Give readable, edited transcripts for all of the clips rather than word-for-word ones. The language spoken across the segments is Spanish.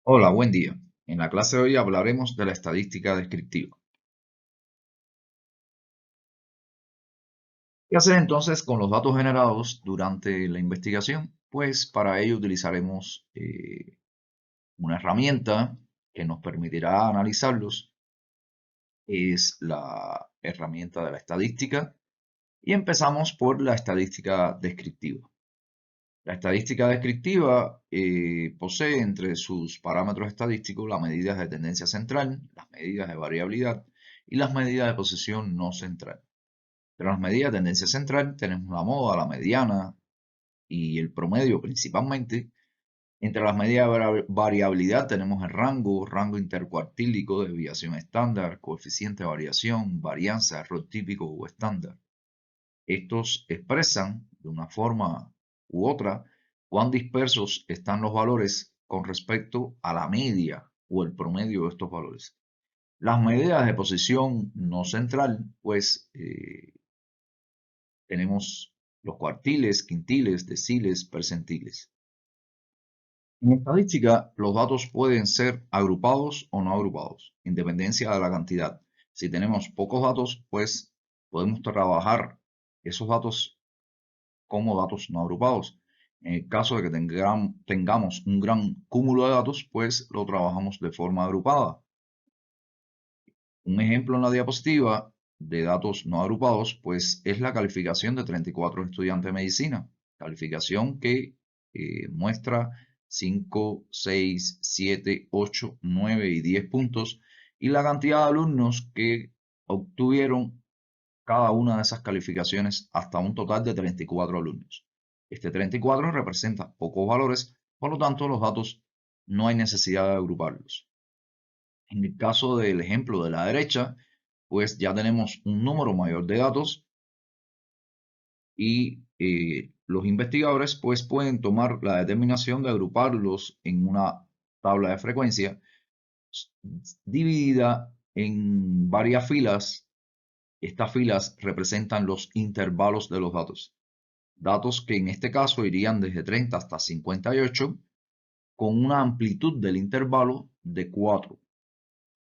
Hola, buen día. En la clase de hoy hablaremos de la estadística descriptiva. ¿Qué hacer entonces con los datos generados durante la investigación? Pues para ello utilizaremos una herramienta que nos permitirá analizarlos. Es la herramienta de la estadística y empezamos por la estadística descriptiva. La estadística descriptiva posee entre sus parámetros estadísticos las medidas de tendencia central, las medidas de variabilidad y las medidas de posición no central. Entre las medidas de tendencia central tenemos la moda, la mediana y el promedio principalmente. Entre las medidas de variabilidad tenemos el rango intercuartílico, desviación estándar, coeficiente de variación, varianza, error típico o estándar. Estos expresan de una forma u otra cuán dispersos están los valores con respecto a la media o el promedio de estos valores. Las medidas de posición no central, pues tenemos los cuartiles, quintiles, deciles, percentiles. En estadística, los datos pueden ser agrupados o no agrupados, en dependencia de la cantidad. Si tenemos pocos datos, pues podemos trabajar esos datos como datos no agrupados. En el caso de que tengamos un gran cúmulo de datos, pues lo trabajamos de forma agrupada. Un ejemplo en la diapositiva de datos no agrupados, pues es la calificación de 34 estudiantes de medicina. Calificación que muestra 5, 6, 7, 8, 9 y 10 puntos y la cantidad de alumnos que obtuvieron cada una de esas calificaciones hasta un total de 34 alumnos. Este 34 representa pocos valores, por lo tanto los datos no hay necesidad de agruparlos. En el caso del ejemplo de la derecha, pues ya tenemos un número mayor de datos y los investigadores pues pueden tomar la determinación de agruparlos en una tabla de frecuencia dividida en varias filas. Estas filas representan los intervalos de los datos. Datos que en este caso irían desde 30 hasta 58 con una amplitud del intervalo de 4.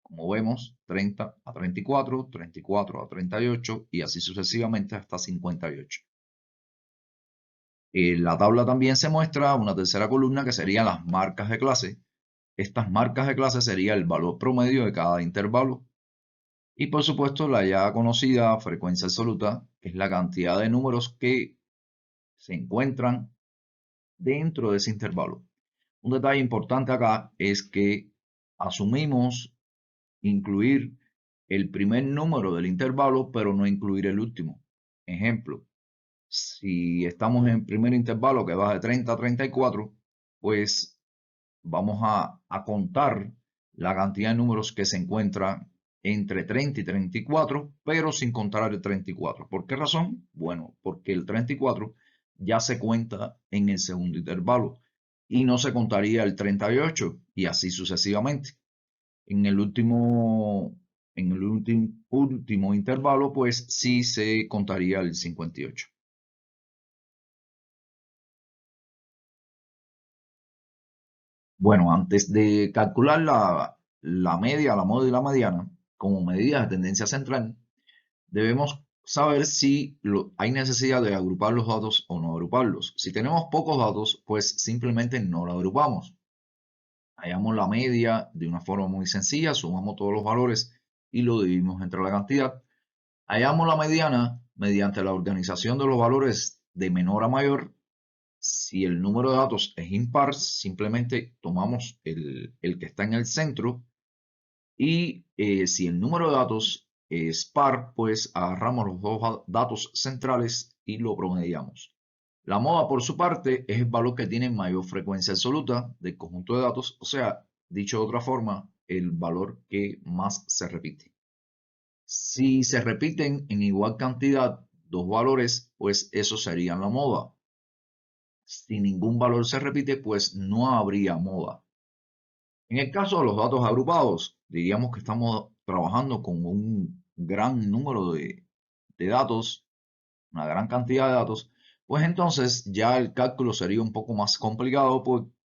Como vemos, 30 a 34, 34 a 38 y así sucesivamente hasta 58. En la tabla también se muestra una tercera columna que serían las marcas de clase. Estas marcas de clase sería el valor promedio de cada intervalo. Y por supuesto la ya conocida frecuencia absoluta, que es la cantidad de números que se encuentran dentro de ese intervalo. Un detalle importante acá es que asumimos incluir el primer número del intervalo, pero no incluir el último. Ejemplo, si estamos en el primer intervalo que va de 30 a 34, pues vamos a contar la cantidad de números que se encuentran entre 30 y 34, pero sin contar el 34. ¿Por qué razón? Bueno, porque el 34 ya se cuenta en el segundo intervalo y no se contaría el 38 y así sucesivamente. En el último intervalo, pues sí se contaría el 58. Bueno, antes de calcular la media, la moda y la mediana como medidas de tendencia central, debemos saber si hay necesidad de agrupar los datos o no agruparlos. Si tenemos pocos datos, pues simplemente no lo agrupamos. Hallamos la media de una forma muy sencilla, sumamos todos los valores y lo dividimos entre la cantidad. Hallamos la mediana mediante la organización de los valores de menor a mayor. Si el número de datos es impar, simplemente tomamos el que está en el centro y si el número de datos es par, pues agarramos los dos datos centrales y lo promediamos. La moda, por su parte, es el valor que tiene mayor frecuencia absoluta del conjunto de datos, o sea, dicho de otra forma, el valor que más se repite. Si se repiten en igual cantidad dos valores, pues eso sería la moda. Si ningún valor se repite, pues no habría moda. En el caso de los datos agrupados, diríamos que estamos trabajando con un gran número de datos, una gran cantidad de datos, pues entonces ya el cálculo sería un poco más complicado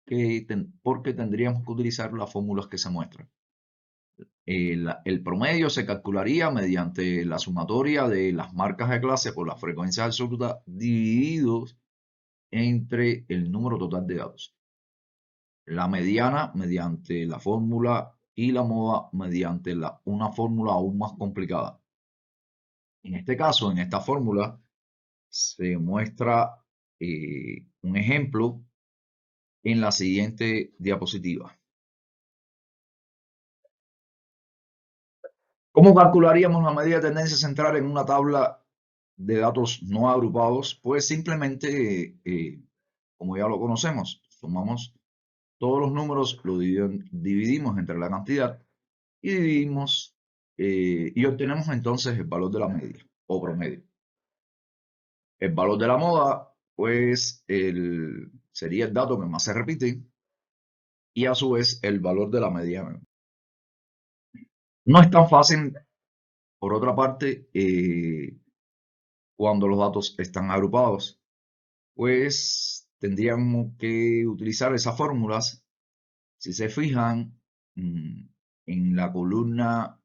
porque tendríamos que utilizar las fórmulas que se muestran. El promedio se calcularía mediante la sumatoria de las marcas de clase por las frecuencias absolutas divididos entre el número total de datos. La mediana mediante la fórmula y la moda mediante una fórmula aún más complicada. En este caso, en esta fórmula, se muestra un ejemplo en la siguiente diapositiva. ¿Cómo calcularíamos la medida de tendencia central en una tabla de datos no agrupados? Pues simplemente, como ya lo conocemos, sumamos todos los números, lo dividimos entre la cantidad y dividimos y obtenemos entonces el valor de la media o promedio. El valor de la moda, pues sería el dato que más se repite y a su vez el valor de la mediana. No es tan fácil, por otra parte, cuando los datos están agrupados, pues tendríamos que utilizar esas fórmulas. Si se fijan en la columna,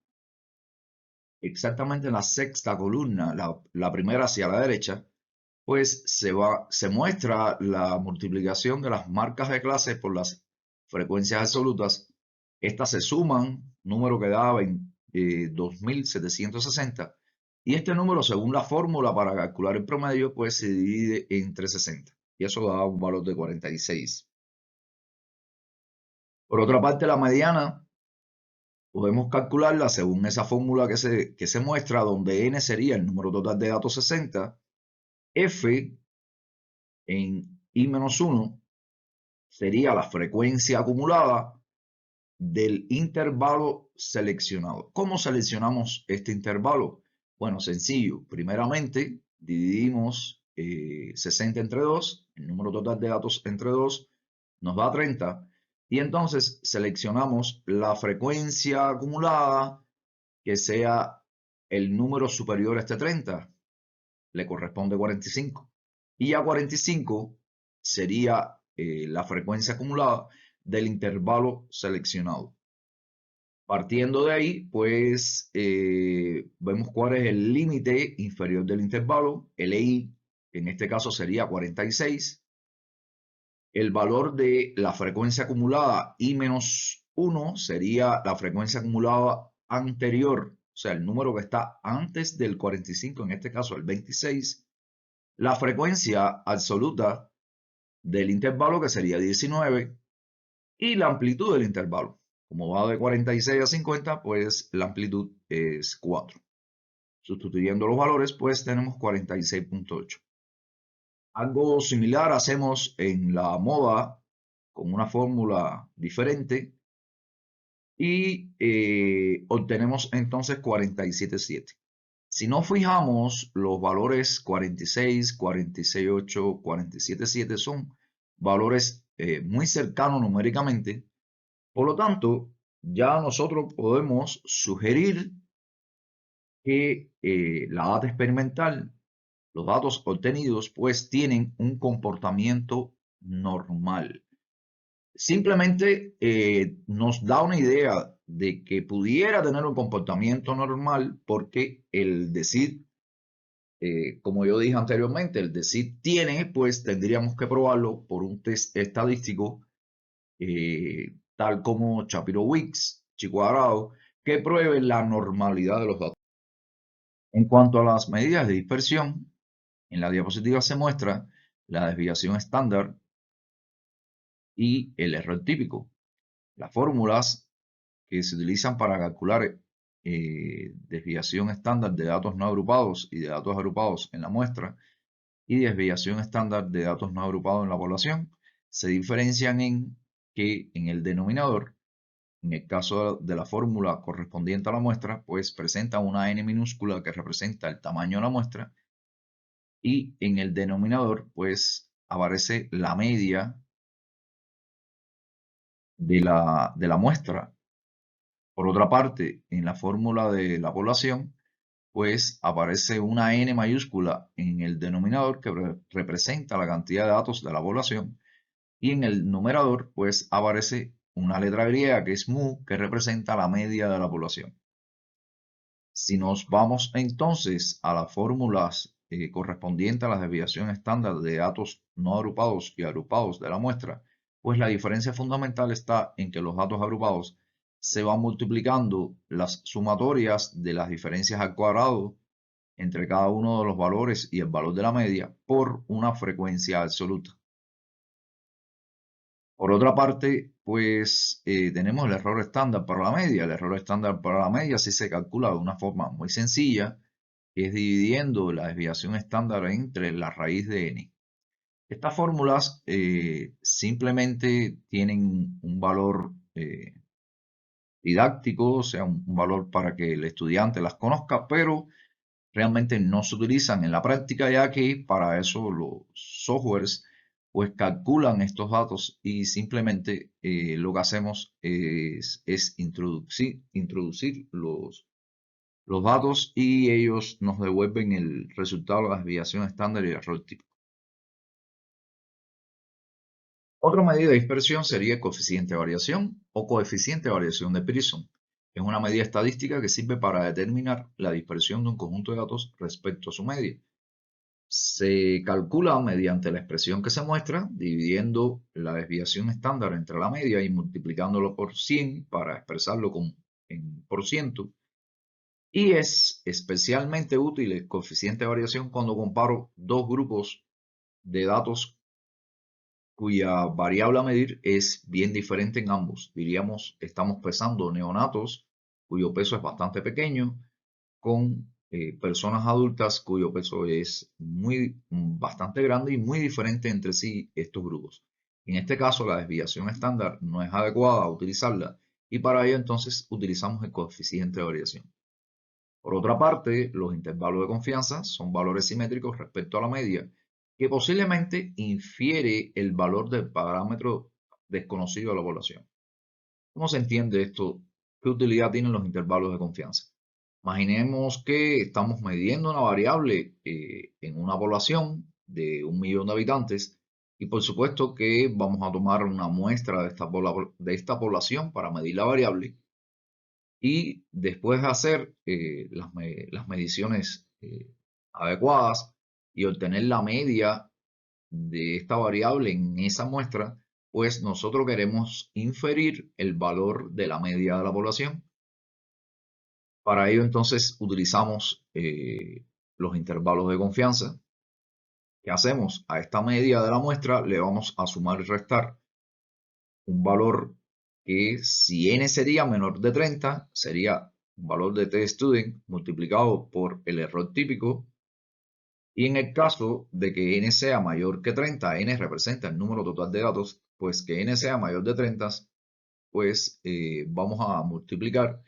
exactamente en la sexta columna, la primera hacia la derecha, pues se muestra la multiplicación de las marcas de clase por las frecuencias absolutas. Estas se suman, número que da 2760, y este número, según la fórmula para calcular el promedio, pues se divide entre 60, y eso da un valor de 46. Por otra parte, la mediana podemos calcularla según esa fórmula que se muestra, donde n sería el número total de datos 60, f en i-1 sería la frecuencia acumulada del intervalo seleccionado. ¿Cómo seleccionamos este intervalo? Bueno, sencillo. Primeramente, dividimos 60 entre 2, el número total de datos entre 2 nos da 30, y entonces seleccionamos la frecuencia acumulada que sea el número superior a este 30, le corresponde 45. Y a 45 sería la frecuencia acumulada del intervalo seleccionado. Partiendo de ahí, pues vemos cuál es el límite inferior del intervalo, LI, en este caso sería 46. El valor de la frecuencia acumulada I-1 sería la frecuencia acumulada anterior, o sea, el número que está antes del 45, en este caso el 26. La frecuencia absoluta del intervalo, que sería 19, y la amplitud del intervalo. Como va de 46 a 50, pues la amplitud es 4. Sustituyendo los valores, pues tenemos 46.8. Algo similar hacemos en la moda con una fórmula diferente y obtenemos entonces 47.7. Si no fijamos, los valores 46, 46.8, 47.7 son valores muy cercanos numéricamente. Por lo tanto, ya nosotros podemos sugerir que la data experimental, los datos obtenidos, pues tienen un comportamiento normal. Simplemente nos da una idea de que pudiera tener un comportamiento normal porque el decir, como yo dije anteriormente, el decir tiene, pues tendríamos que probarlo por un test estadístico tal como Shapiro-Wilks, chi cuadrado, que pruebe la normalidad de los datos. En cuanto a las medidas de dispersión, en la diapositiva se muestra la desviación estándar y el error típico. Las fórmulas que se utilizan para calcular desviación estándar de datos no agrupados y de datos agrupados en la muestra y desviación estándar de datos no agrupados en la población se diferencian en que en el denominador, en el caso de la fórmula correspondiente a la muestra, pues presenta una n minúscula que representa el tamaño de la muestra, y en el denominador pues aparece la media de la muestra. Por otra parte, en la fórmula de la población, pues aparece una n mayúscula en el denominador que representa la cantidad de datos de la población, y en el numerador pues aparece una letra griega que es mu, que representa la media de la población. Si nos vamos entonces a las fórmulas correspondientes a la desviación estándar de datos no agrupados y agrupados de la muestra, pues la diferencia fundamental está en que los datos agrupados se van multiplicando las sumatorias de las diferencias al cuadrado entre cada uno de los valores y el valor de la media por una frecuencia absoluta. Por otra parte, pues tenemos el error estándar para la media. El error estándar para la media sí se calcula de una forma muy sencilla, que es dividiendo la desviación estándar entre la raíz de n. Estas fórmulas simplemente tienen un valor didáctico, o sea, un valor para que el estudiante las conozca, pero realmente no se utilizan en la práctica, ya que para eso los softwares pues calculan estos datos y simplemente lo que hacemos es introducir los datos y ellos nos devuelven el resultado de la desviación estándar y el error típico. Otra medida de dispersión sería el coeficiente de variación o coeficiente de variación de Pearson. Es una medida estadística que sirve para determinar la dispersión de un conjunto de datos respecto a su media. Se calcula mediante la expresión que se muestra, dividiendo la desviación estándar entre la media y multiplicándolo por 100 para expresarlo en por ciento. Y es especialmente útil el coeficiente de variación cuando comparo dos grupos de datos cuya variable a medir es bien diferente en ambos. Diríamos, estamos pesando neonatos cuyo peso es bastante pequeño con personas adultas cuyo peso es bastante grande y muy diferente entre sí estos grupos. En este caso, la desviación estándar no es adecuada a utilizarla y para ello entonces utilizamos el coeficiente de variación. Por otra parte, los intervalos de confianza son valores simétricos respecto a la media que posiblemente infiere el valor del parámetro desconocido de la población. ¿Cómo se entiende esto? ¿Qué utilidad tienen los intervalos de confianza? Imaginemos que estamos midiendo una variable en una población de 1 millón de habitantes y por supuesto que vamos a tomar una muestra de esta población para medir la variable y después de hacer las mediciones adecuadas y obtener la media de esta variable en esa muestra, pues nosotros queremos inferir el valor de la media de la población. Para ello entonces utilizamos los intervalos de confianza. ¿Qué hacemos? A esta media de la muestra le vamos a sumar y restar un valor que si n sería menor de 30, sería un valor de t-student multiplicado por el error típico. Y en el caso de que n sea mayor que 30, n representa el número total de datos, pues que n sea mayor de 30, pues vamos a multiplicar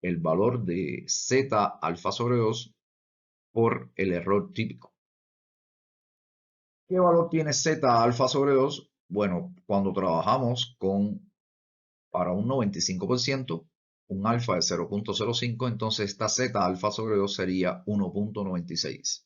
el valor de z alfa sobre 2 por el error típico. ¿Qué valor tiene z alfa sobre 2? Bueno, cuando trabajamos para un 95%, un alfa de 0.05, entonces esta z alfa sobre 2 sería 1.96.